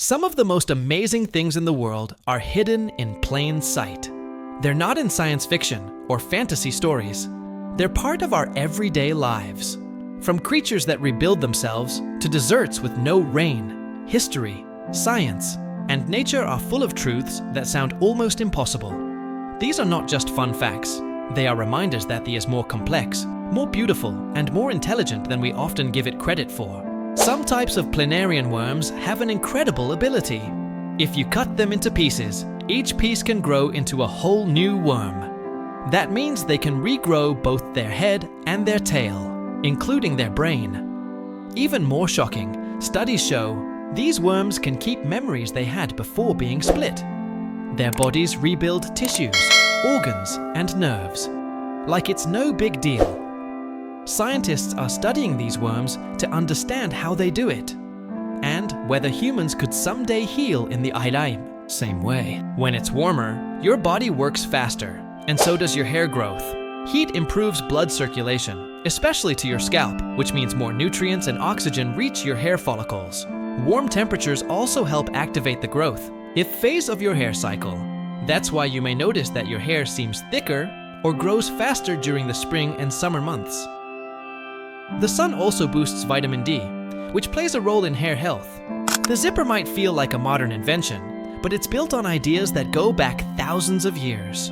Some of the most amazing things in the world are hidden in plain sight. They're not in science fiction or fantasy stories. They're part of our everyday lives. From creatures that rebuild themselves to deserts with no rain, history, science, and nature are full of truths that sound almost impossible. These are not just fun facts. They are reminders that the is more complex, more beautiful, and more intelligent than we often give it credit for. Some types of planarian worms have an incredible ability. If you cut them into pieces, each piece can grow into a whole new worm. That means they can regrow both their head and their tail, including their brain. Even more shocking, studies show these worms can keep memories they had before being split. Their bodies rebuild tissues, organs, and nerves, like it's no big deal. Scientists are studying these worms to understand how they do it, and whether humans could someday heal in the Aylaim same way. When it's warmer, your body works faster, and so does your hair growth. Heat improves blood circulation, especially to your scalp, which means more nutrients and oxygen reach your hair follicles. Warm temperatures also help activate the growth phase of your hair cycle. That's why you may notice that your hair seems thicker or grows faster during the spring and summer months. The sun also boosts vitamin D, which plays a role in hair health. The zipper might feel like a modern invention, but it's built on ideas that go back thousands of years.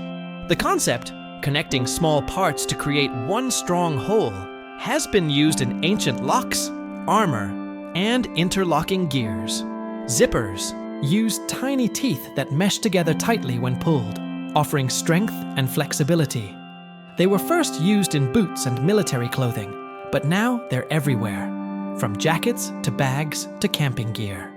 The concept, connecting small parts to create one strong whole, has been used in ancient locks, armor, and interlocking gears. Zippers use tiny teeth that mesh together tightly when pulled, offering strength and flexibility. They were first used in boots and military clothing, but now they're everywhere, from jackets to bags to camping gear.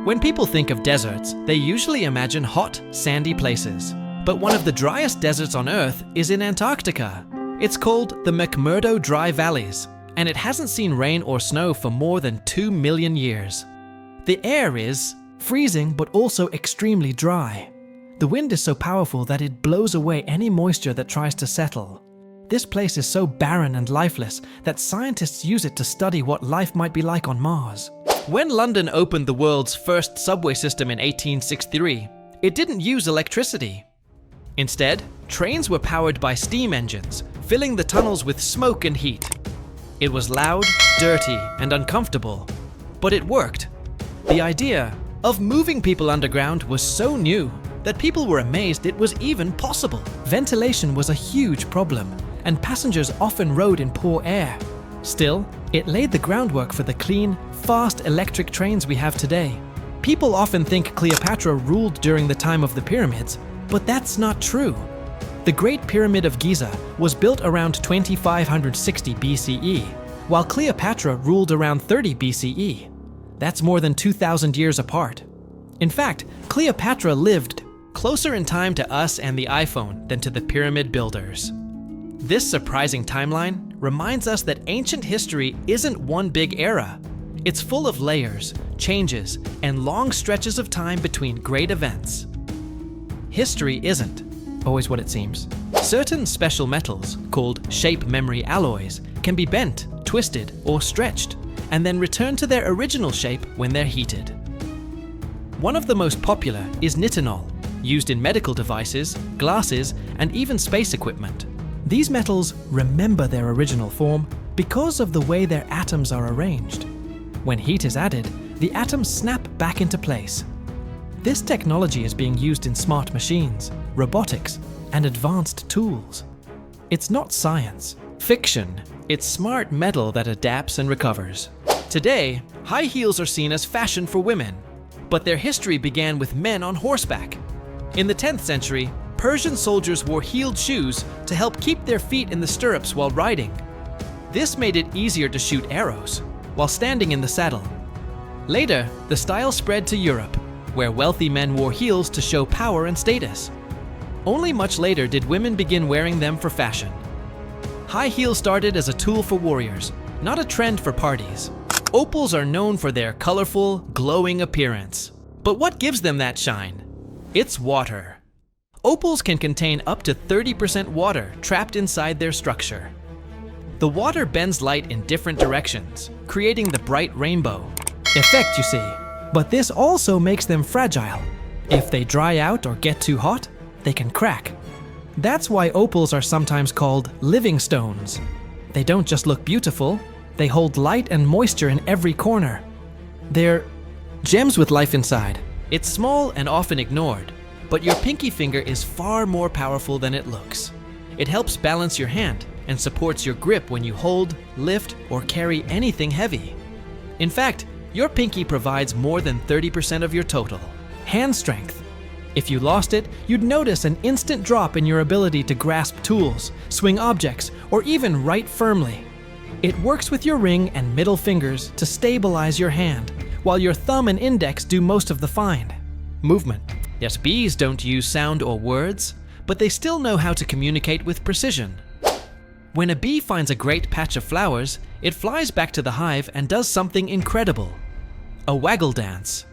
When people think of deserts, they usually imagine hot, sandy places. But one of the driest deserts on Earth is in Antarctica. It's called the McMurdo Dry Valleys, and it hasn't seen rain or snow for more than 2 million years. The air is freezing but also extremely dry. The wind is so powerful that it blows away any moisture that tries to settle. This place is so barren and lifeless that scientists use it to study what life might be like on Mars. When London opened the world's first subway system in 1863, it didn't use electricity. Instead, trains were powered by steam engines, filling the tunnels with smoke and heat. It was loud, dirty, and uncomfortable, but it worked. The idea of moving people underground was so new that people were amazed it was even possible. Ventilation was a huge problem, and passengers often rode in poor air. Still, it laid the groundwork for the clean, fast electric trains we have today. People often think Cleopatra ruled during the time of the pyramids, but that's not true. The Great Pyramid of Giza was built around 2560 BCE, while Cleopatra ruled around 30 BCE. That's more than 2,000 years apart. In fact, Cleopatra lived closer in time to us and the iPhone than to the pyramid builders. This surprising timeline reminds us that ancient history isn't one big era. It's full of layers, changes, and long stretches of time between great events. History isn't always what it seems. Certain special metals, called shape memory alloys, can be bent, twisted, or stretched, and then return to their original shape when they're heated. One of the most popular is nitinol, used in medical devices, glasses, and even space equipment. These metals remember their original form because of the way their atoms are arranged. When heat is added, the atoms snap back into place. This technology is being used in smart machines, robotics, and advanced tools. It's not science, fiction. It's smart metal that adapts and recovers. Today, high heels are seen as fashion for women, but their history began with men on horseback. In the 10th century, Persian soldiers wore heeled shoes to help keep their feet in the stirrups while riding. This made it easier to shoot arrows while standing in the saddle. Later, the style spread to Europe, where wealthy men wore heels to show power and status. Only much later did women begin wearing them for fashion. High heels started as a tool for warriors, not a trend for parties. Opals are known for their colorful, glowing appearance. But what gives them that shine? It's water. Opals can contain up to 30% water trapped inside their structure. The water bends light in different directions, creating the bright rainbow effect you see. But this also makes them fragile. If they dry out or get too hot, they can crack. That's why opals are sometimes called living stones. They don't just look beautiful, they hold light and moisture in every corner. They're gems with life inside. It's small and often ignored, but your pinky finger is far more powerful than it looks. It helps balance your hand and supports your grip when you hold, lift, or carry anything heavy. In fact, your pinky provides more than 30% of your total hand strength. If you lost it, you'd notice an instant drop in your ability to grasp tools, swing objects, or even write firmly. It works with your ring and middle fingers to stabilize your hand, while your thumb and index do most of the fine movement. Yes, bees don't use sound or words, but they still know how to communicate with precision. When a bee finds a great patch of flowers, it flies back to the hive and does something incredible: a waggle dance.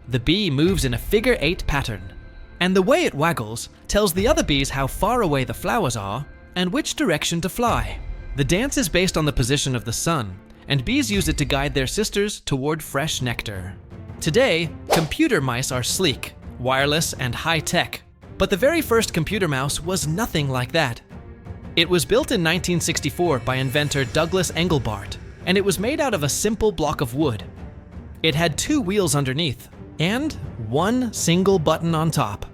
The bee moves in a figure-8 pattern, and the way it waggles tells the other bees how far away the flowers are and which direction to fly. The dance is based on the position of the sun, and bees use it to guide their sisters toward fresh nectar. Today, computer mice are sleek, wireless, and high-tech, but the very first computer mouse was nothing like that. It was built in 1964 by inventor Douglas Engelbart, and it was made out of a simple block of wood. It had 2 wheels underneath, and 1 single button on top.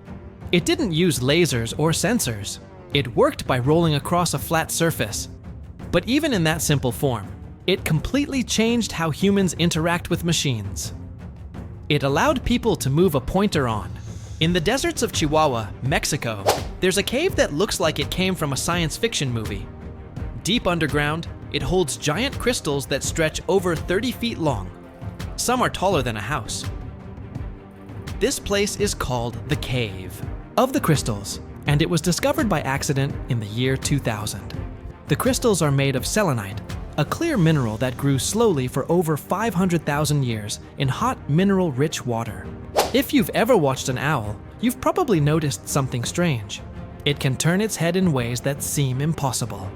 It didn't use lasers or sensors. It worked by rolling across a flat surface. But even in that simple form, it completely changed how humans interact with machines. It allowed people to move a pointer on. In the deserts of Chihuahua, Mexico, there's a cave that looks like it came from a science fiction movie. Deep underground, it holds giant crystals that stretch over 30 feet long. Some are taller than a house. This place is called the Cave of the Crystals, and it was discovered by accident in the year 2000. The crystals are made of selenite, a clear mineral that grew slowly for over 500,000 years in hot, mineral-rich water. If you've ever watched an owl, you've probably noticed something strange. It can turn its head in ways that seem impossible.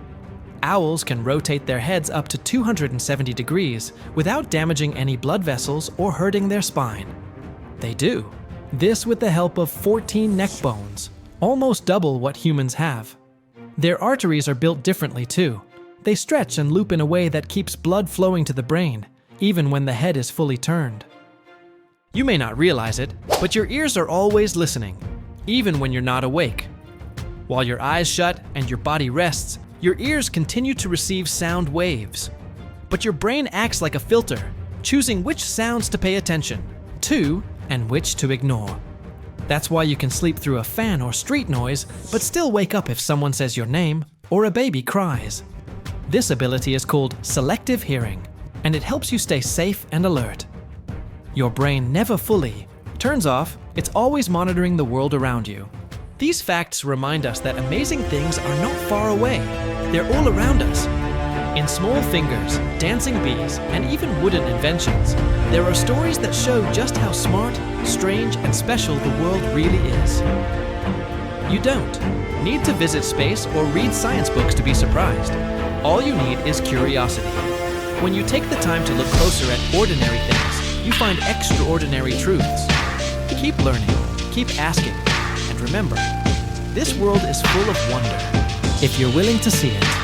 Owls can rotate their heads up to 270 degrees without damaging any blood vessels or hurting their spine. They do. This with the help of 14 neck bones, almost double what humans have. Their arteries are built differently too. They stretch and loop in a way that keeps blood flowing to the brain, even when the head is fully turned. You may not realize it, but your ears are always listening, even when you're not awake. While your eyes shut and your body rests, your ears continue to receive sound waves. But your brain acts like a filter, choosing which sounds to pay attention to and which to ignore. That's why you can sleep through a fan or street noise, but still wake up if someone says your name or a baby cries. This ability is called selective hearing, and it helps you stay safe and alert. Your brain never fully turns off, it's always monitoring the world around you. These facts remind us that amazing things are not far away. They're all around us. In small fingers, dancing bees, and even wooden inventions, there are stories that show just how smart, strange, and special the world really is. You don't need to visit space or read science books to be surprised. All you need is curiosity. When you take the time to look closer at ordinary things, you find extraordinary truths. Keep learning, keep asking, and remember, this world is full of wonder if you're willing to see it.